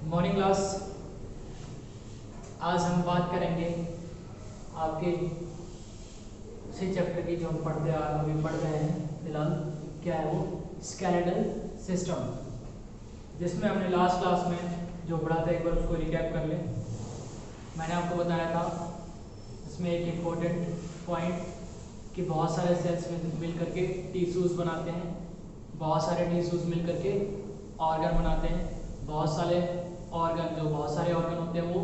Morning class. आज हम बात करेंगे आपके उसी चैप्टर की जो हम अभी पढ़ रहे हैं फिलहाल। क्या है वो? स्केलेटल सिस्टम, जिसमें हमने लास्ट क्लास में जो पढ़ा था एक बार उसको रिकैप कर ले। मैंने आपको बताया था इसमें एक इम्पोर्टेंट पॉइंट कि बहुत सारे सेल्स मिल करके टिश्यूज बनाते हैं, बहुत सारे टिश्यूज मिल करके ऑर्गन बनाते हैं, बहुत सारे ऑर्गन होते हैं वो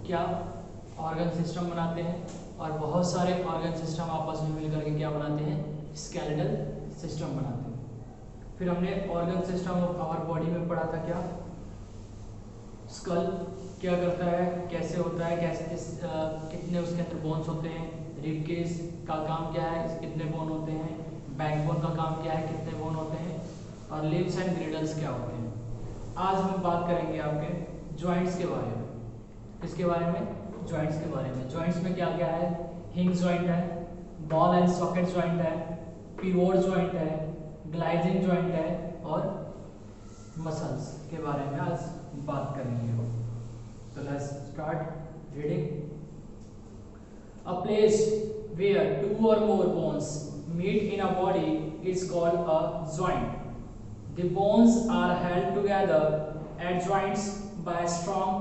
क्या ऑर्गन सिस्टम बनाते हैं, और बहुत सारे ऑर्गन सिस्टम आपस में मिल करके क्या बनाते हैं? स्केलेटल सिस्टम बनाते हैं। फिर हमने organ system of our body में पढ़ा था क्या? स्कल क्या करता है, कैसे होता है, कितने उसके अंदर बोन्स होते हैं, रिब केस का काम क्या है, कितने बोन होते हैं, बैकबोन का काम क्या है, कितने बोन होते हैं, और लिम्स एंड ग्रिडल्स क्या होते हैं। आज हम बात करेंगे आपके जॉइंट्स के बारे में। किसके बारे में? जॉइंट्स के बारे में। जॉइंट्स में क्या क्या है? हिंग जॉइंट है, बॉल एंड सॉकेट जॉइंट है, पिवोट जॉइंट है, ग्लाइजिंग जॉइंट है, और मसल्स के बारे में आज बात करेंगे। तो let's start reading. A place where two or more bones meet in a body is called a joint. The bones are held together at joints by strong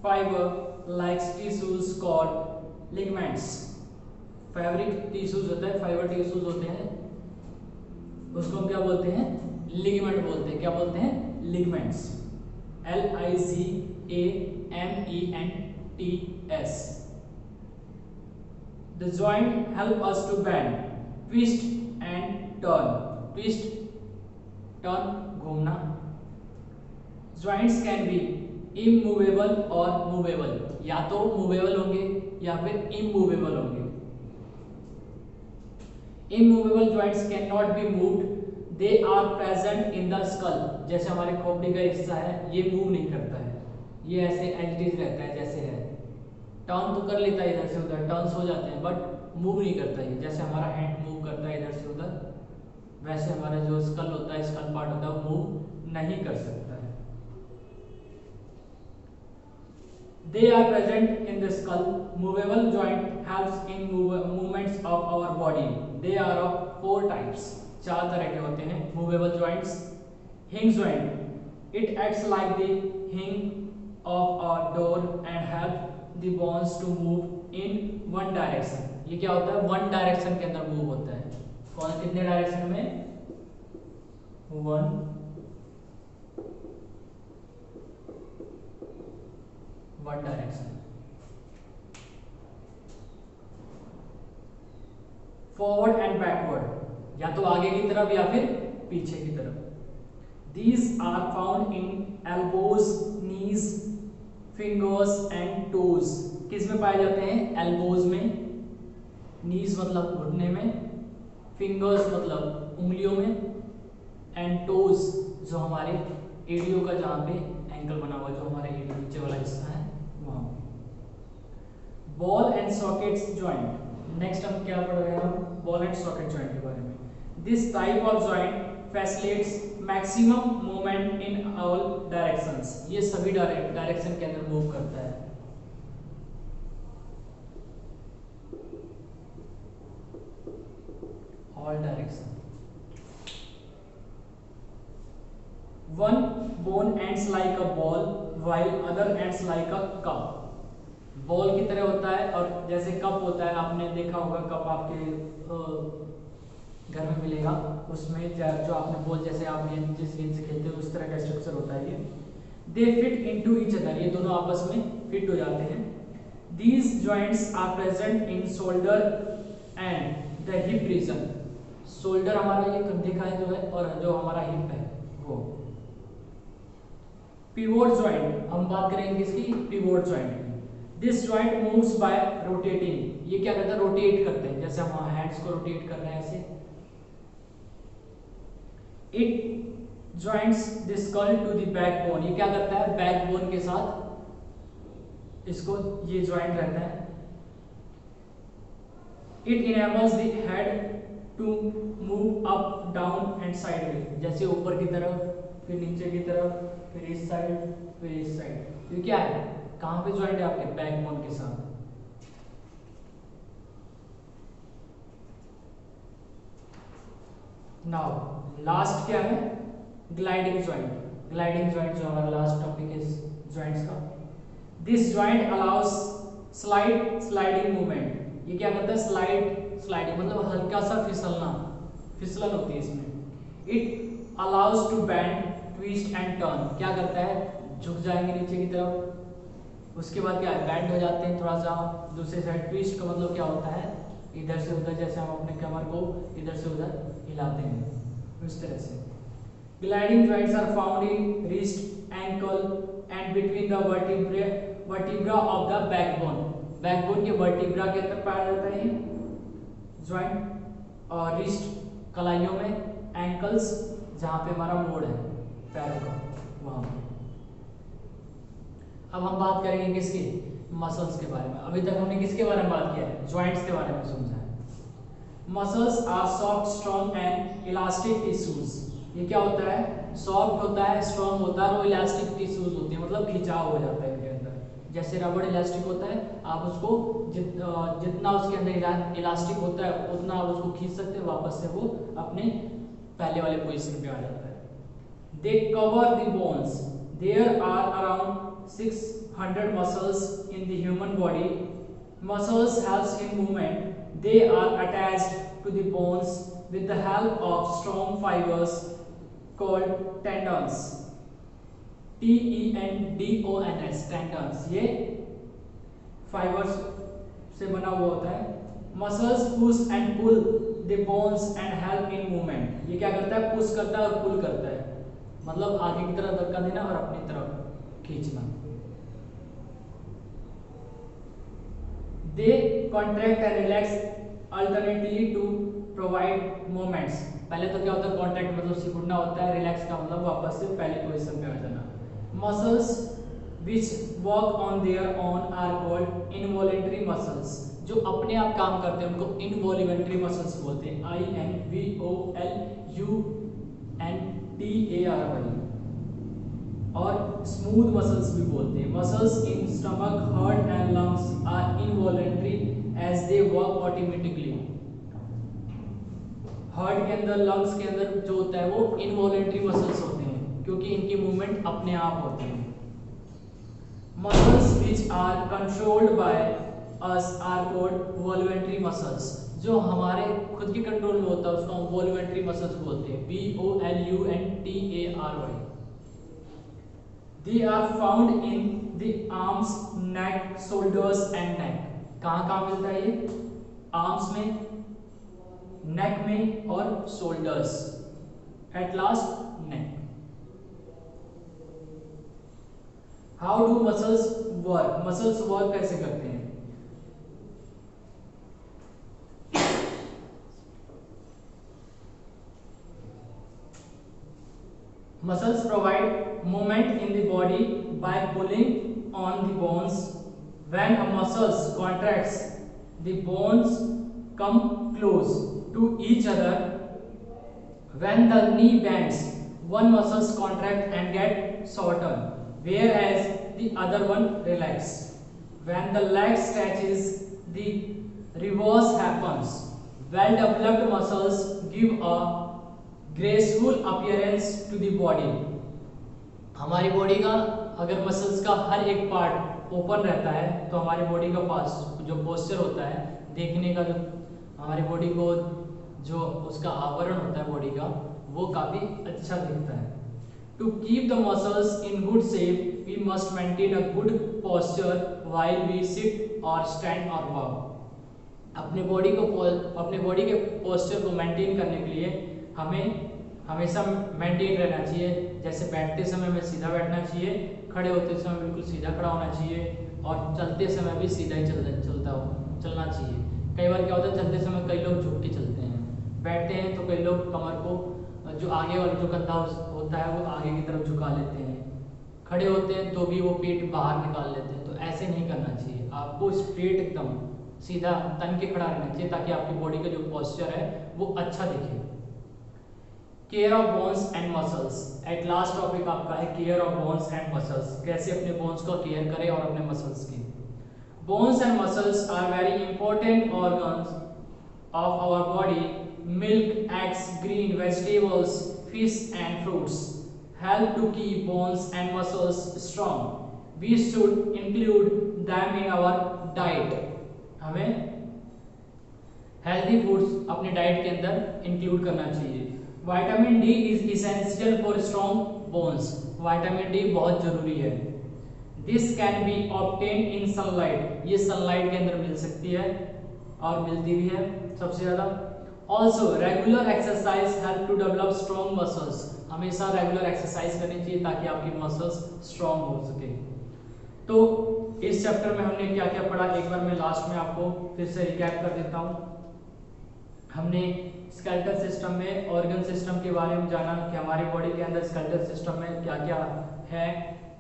fiber-like tissues called ligaments. Fabric tissues होता है, fibre tissues होते हैं, उसको हम क्या बोलते हैं? Ligament बोलते हैं। क्या बोलते हैं? Ligaments. LIGAMENTS. The joint help us to bend, twist and turn. Twist, turn, घूमना. Joints can be immovable or movable. या तो movable होंगे या फिर immovable होंगे. Immovable joints cannot be moved. They are present in the skull. जैसे हमारे खोपड़ी का हिस्सा है, ये मूव नहीं करता है, ये ऐसे एज इट इज रहता है जैसे है। टर्न तो कर लेता है इधर से उधर, टर्न्स हो जाते हैं, बट मूव नहीं करता है। जैसे हमारा हैंड मूव करता है इधर से उधर, वैसे हमारा जो स्कल होता है, स्कल पार्ट होता है, वो मूव नहीं कर सकता है। They are present in the skull. Movable joint helps in movements of our body. They are of 4 types. 4 तरह के होते हैं movable joints. Hinge joint. It acts like the hinge of a door and helps the bones to move in one direction. ये क्या होता है? One direction के अंदर मूव होता है। कौन कितने डायरेक्शन में? One direction. Forward and backward, या तो आगे की तरफ या फिर पीछे की तरफ। These are found in elbows, knees, fingers and toes. किस में पाए जाते हैं? एल्बोज में, नीज मतलब घुटने में, फिंगर्स मतलब उंगलियों में, एंड टोज जो हमारे एडियो का जहाँ पे एंकल बना हुआ, जो हमारे एडियो नीचे वाला हिस्सा है वहाँ। Ball and sockets joint. Next हम क्या पढ़ रहे हैं? बॉल एंड सॉकेट जॉइंट के बारे में। This type of joint facilitates maximum movement in all directions. ये सभी डायरेक्शन के अंदर मूव करता है। All direction. One bone ends like a ball while other ends like a cup. Ball की तरह होता है, और जैसे कप होता है, आपने देखा होगा कप आपके घर में मिलेगा, उसमें जो आपने बॉल जैसे आप जिस गेंद से खेलते हो उस तरह का स्ट्रक्चर होता है ये। They fit into each other, ये दोनों आपस में फिट हो जाते हैं। These joints are present in shoulder and the hip region. Shoulder हमारा ये कंधे का है जो है, और जो हमारा हिप है वो। पिवोट जॉइंट, हम बात करेंगे इसकी पिवोट जॉइंट की। This joint moves bye rotating. ये क्या करता है? रोटेट करते हैं, जैसे हम हैंड्स को रोटेट कर रहे हैं ऐसे। It joints the skull to the backbone. ये क्या करता है? बैकबोन के साथ इसको ये जॉइंट रहता है। It enables the head to move up down and sideway, जैसे ऊपर की तरफ फिर नीचे की तरफ, फिर इस साइड, फिर इस साइड। ये क्या है, कहाँ पे ज्वाइंट है आपके बैकबोन के साथ। नाउ लास्ट क्या है, ग्लाइडिंग ज्वाइंट। ग्लाइडिंग ज्वाइंट जो हमारा लास्ट टॉपिक है ज्वाइंट्स का। This joint allow us sliding movement. ये क्या करता है, स्लाइडिंग मतलब हल्का सा फिसलन होती है इसमें। It allows to bend, twist and turn. क्या करता है, झुक जाएंगे नीचे की तरफ, उसके बाद क्या है, बेंड हो जाते हैं थोड़ा सा दूसरे साइड। ट्विस्ट का मतलब क्या होता है, इधर से उधर, जैसे हम अपने कमर को इधर से उधर हिलाते हैं उस तरह से। Gliding joints are found in wrist, ankle and between the vertebra of the backbone. Backbone के वर्टिब्रा के अंदर पाया जाता है जॉइंट, और रिस्ट कलाइयों में, एंकल्स जहां पे हमारा मोड़ है पैरों का वहां पे। अब हम बात करेंगे किसकी, मसल्स के बारे में। अभी तक हमने किसके बारे में बात किया है, ज्वाइंट्स के बारे में समझा है। Muscles are soft, strong and elastic tissues. ये क्या होता है, सॉफ्ट होता है, स्ट्रॉन्ग होता है और इलास्टिक टिश्यूज होती है, मतलब खिंचाव हो जाता है इनके अंदर। जैसे रबड़ इलास्टिक होता है, आप उसको जितना उसके अंदर इलास्टिक होता है उतना आप उसको खींच सकते हैं, वापस से वो अपने पहले वाले पोजीशन पे आ जाता है। They cover the bones. There are around 600 muscles in the human body. Muscles helps in movement. They are attached to the bones with the help of strong fibers called tendons. T-E-N-D-O-N-S, tendons. ये fibers से बना हुआ होता है। Muscles push and pull the bones and help in movement. ये क्या करता है, पुश करता है और पुल करता है, मतलब आगे की तरफ धक्का देना और अपनी तरफ खींचना। They contract and relax alternately to provide movements. पहले तो क्या होता है, कॉन्ट्रैक्ट मतलब सिकुड़ना होता है, रिलैक्स का मतलब वापस से पहली पोजीशन पे आ जाना। Muscles which work on their own are called involuntary muscles. जो अपने आप काम करते हैं उनको involuntary muscles बोलते हैं, INVOLUNTARY। और स्मूथ मसल्स भी बोलते हैं। Muscles in stomach, heart and lungs are involuntary as they work automatically. Heart के अंदर, लंग्स के अंदर जो होता है वो इनवॉलंटरी मसल्स होते हैं, क्योंकि इनकी मूवमेंट अपने आप होती है। Muscles which are controlled by us are called voluntary muscles. जो हमारे खुद के कंट्रोल में होता है उसको हम वॉल्यूंटरी मसल्स बोलते हैं, VOLUNTARY। They are found in the arms, neck, shoulders and neck. कहाँ मिलता है ये, आर्म्स में, नेक में और shoulders, at last neck. How do muscles work, muscles work कैसे करते हैं। Muscles provide movement in the body by pulling on the bones. When a muscles contracts, the bones come close to each other. When the knee bends, one muscles contract and get shortened, whereas the other one relax. When the leg stretches, the reverse happens. Well-developed muscles give a graceful appearance to the body. हमारी body का अगर muscles का हर एक part open रहता है तो हमारी body का पास जो पोस्चर होता है देखने का, जो हमारी बॉडी को जो उसका आवरण होता है बॉडी का, वो काफ़ी अच्छा दिखता है। To keep the muscles in good shape we must maintain a good posture while we sit और स्टैंड और वॉक। अपने बॉडी के पोस्चर को मेंटेन करने के लिए हमें हमेशा मेंटेन रहना चाहिए। जैसे बैठते समय में सीधा बैठना चाहिए, खड़े होते समय बिल्कुल सीधा खड़ा होना चाहिए, और चलते समय भी सीधा ही चलना चाहिए। कई बार क्या होता है, चलते समय कई लोग झुक के चलते हैं, बैठते हैं तो कई लोग कमर को जो आगे वाला जो कंधा होता है वो आगे की तरफ झुका लेते हैं, खड़े होते हैं तो भी वो पेट बाहर निकाल लेते हैं। तो ऐसे नहीं करना चाहिए, आपको स्ट्रेट एकदम सीधा तन के खड़ा रहना चाहिए ताकि आपकी बॉडी का जो पोस्चर है वो अच्छा दिखे। Care of bones and muscles. At last topic आपका है care of bones and muscles, कैसे अपने बोन्स का केयर करें और अपने मसल्स की। Bones and muscles are very important organs of our body. Milk, eggs, green vegetables, fish and fruits help to keep bones and muscles strong. We should include them in our diet. हमें healthy foods अपने diet के अंदर include करना चाहिए। Vitamin D is essential for strong bones. Vitamin D बहुत जरूरी है। This can be obtain in sunlight, ये सनलाइट के अंदर मिल सकती है और मिलती भी है सबसे ज्यादा। Also regular exercise help to develop strong muscles. हमेशा रेगुलर एक्सरसाइज करनी चाहिए ताकि आपकी मसल्स स्ट्रॉन्ग हो सके। तो इस चैप्टर में हमने क्या क्या पढ़ा, एक बार मैं लास्ट में आपको फिर से रिकैप कर देता हूँ। हमने स्केलेटल सिस्टम में ऑर्गन सिस्टम के बारे में जाना कि हमारी बॉडी के अंदर स्केलेटल सिस्टम में क्या क्या है,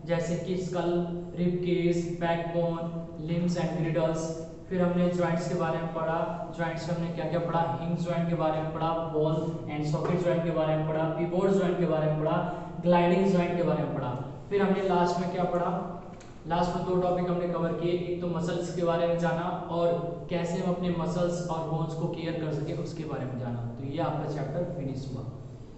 जैसे कि skull, rib cage, backbone, limbs and girdles. फिर हमने जॉइंट्स के बारे में पढ़ा, जॉइंट्स में हमने क्या क्या पढ़ा, हिंज जॉइंट के बारे में पढ़ा, बॉल एंड सॉकेट जॉइंट के बारे में पढ़ा, पिवोट जॉइंट के बारे में पढ़ा, ग्लाइडिंग जॉइंट के बारे में पढ़ा। फिर हमने लास्ट में क्या पढ़ा, लास्ट में 2 टॉपिक हमने कवर किए, एक तो मसल्स के बारे में जाना और कैसे हम अपने मसल्स और बोन्स को केयर कर सके उसके बारे में जाना। तो ये आपका चैप्टर फिनिश हुआ।